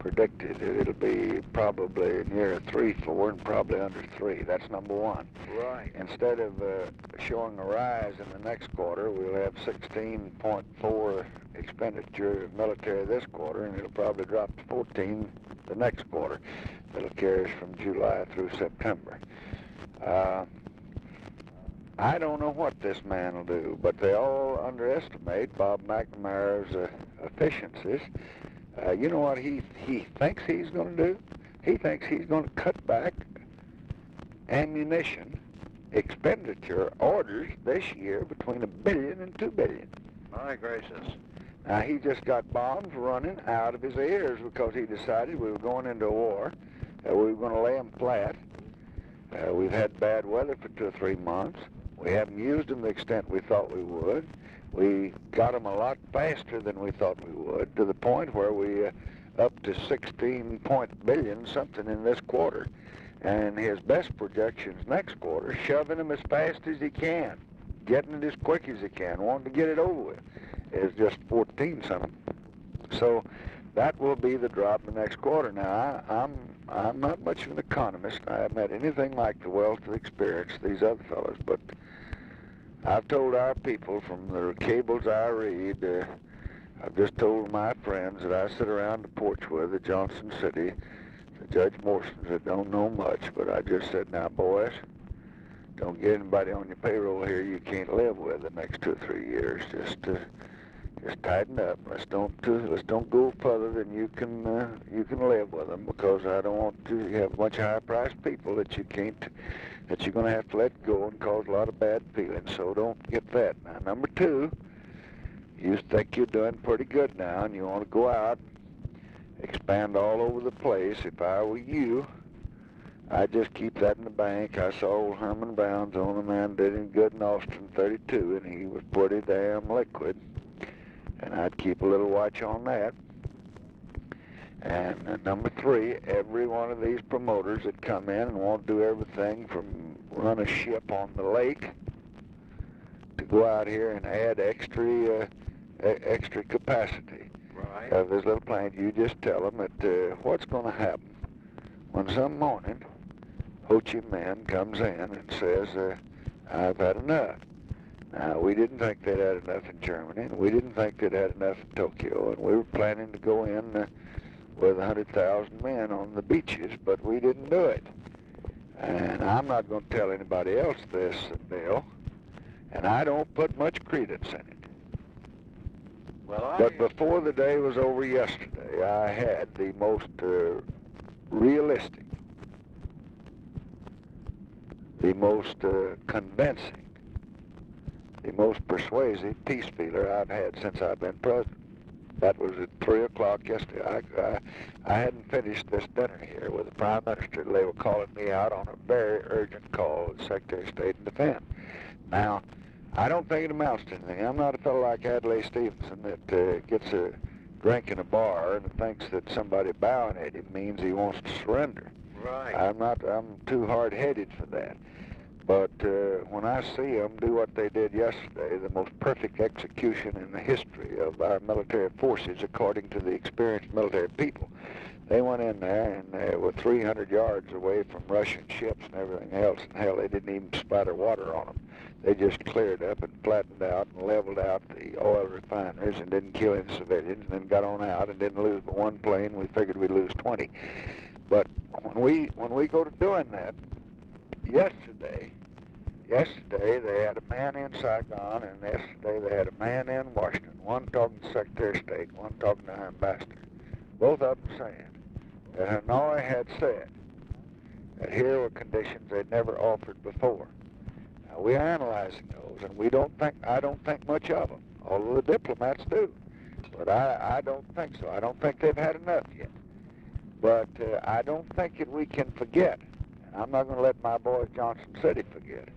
predicted. It'll be probably near 3.4 and probably under 3. That's number one. Right. Instead of showing a rise in the next quarter, we'll have 16.4 expenditure of military this quarter, and it'll probably drop to 14 the next quarter. That'll carry us from July through September. I don't know what this man will do, but they all underestimate Bob McNamara's efficiencies. You know what he thinks he's going to do? He thinks he's going to cut back ammunition expenditure orders this year between $1 billion and $2 billion. My gracious. Now, he just got bombs running out of his ears because he decided we were going into a war. We were going to lay them flat. We've had bad weather for 2 or 3 months. We haven't used them to the extent we thought we would. We got them a lot faster than we thought we would, to the point where we up to 16 billion something in this quarter. And his best projections next quarter, shoving them as fast as he can, getting it as quick as he can, wanting to get it over with, is just 14 something. So that will be the drop in the next quarter. Now, I'm not much of an economist. I haven't had anything like the wealth of experience these other fellows, but I've told our people from the cables I read, I've just told my friends that I sit around the porch with at Johnson City, the Judge Morsons that don't know much, but I just said, now boys, don't get anybody on your payroll here you can't live with the next 2 or 3 years. Just tighten up. Let's don't go further than you can live with them, because I don't want to have a bunch of high-priced people that you're going to have to let go and cause a lot of bad feelings. So don't get that. Now, number 2, you think you're doing pretty good now, and you want to go out, expand all over the place. If I were you, I'd just keep that in the bank. I saw old Herman Brown's on a man did him good in Austin 32, and he was pretty damn liquid. And I'd keep a little watch on that. And number 3, every one of these promoters that come in and want to do everything from run a ship on the lake to go out here and add extra capacity of this little plant, you just tell them that what's going to happen when some morning Ho Chi Minh comes in and says, I've had enough. Now, we didn't think they'd had enough in Germany, and we didn't think they'd had enough in Tokyo, and we were planning to go in with 100,000 men on the beaches, but we didn't do it. And I'm not going to tell anybody else this, Bill, and I don't put much credence in it. But before the day was over yesterday, I had the most realistic, the most convincing, the most persuasive peace feeler I've had since I've been president. That was at 3 o'clock yesterday. I hadn't finished this dinner here with the Prime Minister. They were calling me out on a very urgent call with the Secretary of State and Defense. Now, I don't think it amounts to anything. I'm not a fellow like Adlai Stevenson that gets a drink in a bar and thinks that somebody bowing at him means he wants to surrender. Right. I'm too hard-headed for that. But when I see them do what they did yesterday, the most perfect execution in the history of our military forces, according to the experienced military people, they went in there and they were 300 yards away from Russian ships and everything else, and hell, they didn't even spatter water on them. They just cleared up and flattened out and leveled out the oil refineries and didn't kill any civilians, and then got on out and didn't lose but one plane. We figured we'd lose 20. But when we go to doing that, yesterday they had a man in Saigon, and yesterday they had a man in Washington, one talking to the Secretary of State, one talking to our ambassador, both of them saying that Hanoi had said that here were conditions they'd never offered before. Now, we're analyzing those, and I don't think much of them, although the diplomats do. But I don't think so. I don't think they've had enough yet. But I don't think that we can forget, and I'm not going to let my boys Johnson City forget,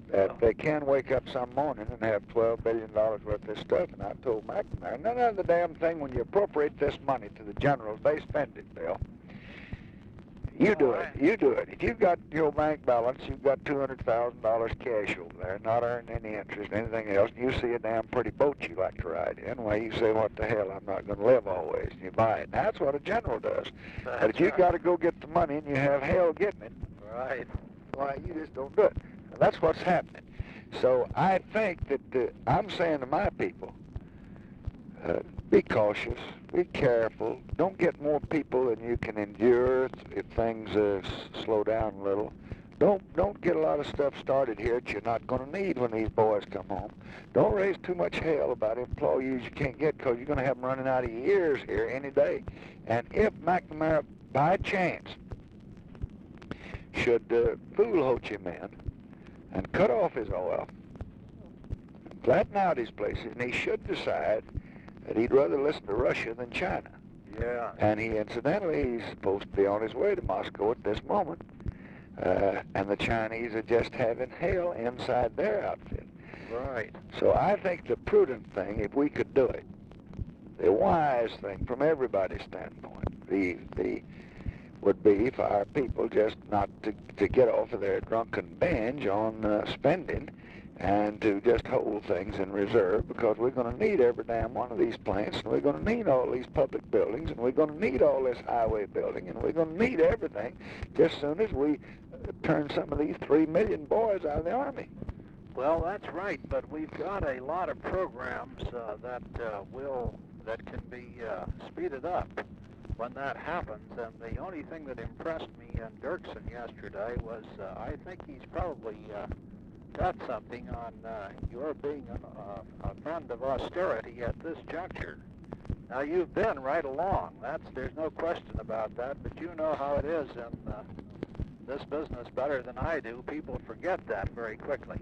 that they can wake up some morning and have $12 billion worth of this stuff. And I told McNamara, none of the damn thing, when you appropriate this money to the generals, they spend it, Bill. You do it. You do it. If you've got your bank balance, you've got $200,000 cash over there, not earning any interest, anything else, and you see a damn pretty boat you like to ride in, well, you say, what the hell, I'm not going to live always, and you buy it. And that's what a general does. But if you've got to go get the money and you have hell getting it, right, why, you just don't do it. And that's what's happening. So I think that I'm saying to my people, be cautious, be careful, don't get more people than you can endure if things slow down a little. Don't get a lot of stuff started here that you're not going to need when these boys come home. Don't raise too much hell about employees you can't get, because you're going to have them running out of your ears here any day. And if McNamara, by chance, should fool Ho Chi Minh and cut off his oil, flatten out his places, and he should decide that he'd rather listen to Russia than China. Yeah. And incidentally, he's supposed to be on his way to Moscow at this moment. And the Chinese are just having hell inside their outfit. Right. So I think the prudent thing, if we could do it, the wise thing from everybody's standpoint, the would be for our people just not to get off of their drunken binge on spending, and to just hold things in reserve, because we're going to need every damn one of these plants, and we're going to need all these public buildings, and we're going to need all this highway building, and we're going to need everything just as soon as we turn some of these 3 million boys out of the Army. Well, that's right, but we've got a lot of programs that can be speeded up when that happens, and the only thing that impressed me in Dirksen yesterday was I think he's probably got something on your being a friend of austerity at this juncture. Now, you've been right along. There's no question about that, but you know how it is in this business better than I do. People forget that very quickly.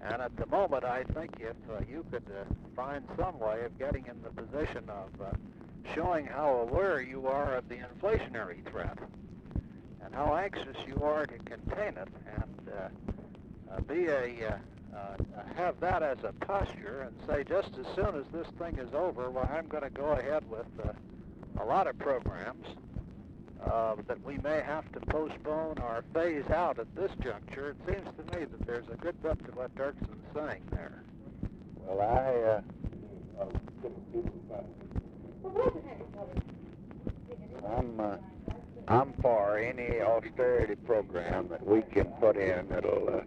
And at the moment, I think if you could find some way of getting in the position of showing how aware you are of the inflationary threat and how anxious you are to contain it, and have that as a posture, and say just as soon as this thing is over, well, I'm going to go ahead with a lot of programs that we may have to postpone or phase out at this juncture. It seems to me that there's a good bit to what Dirksen's saying there. Well, I'm for any austerity program that we can put in that'll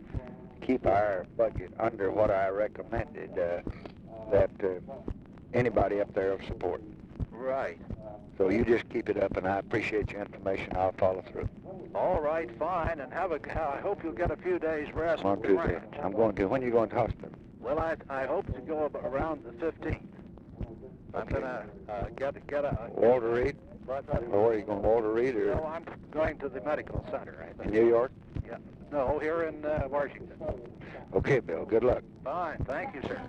keep our budget under what I recommended, that anybody up there will support. Right. So you just keep it up, and I appreciate your information. I'll follow through. All right, fine, and I hope you'll get a few days rest. I'm going to. When are you going to hospital? Well, I hope to go around the 15th. I'm going to get a... Walter Reed? Or are you going to Walter Reed? Or? No, I'm going to the medical center, I think. In New York? Yeah. No, here in Washington. Okay, Bill. Good luck. Fine. Thank you, sir.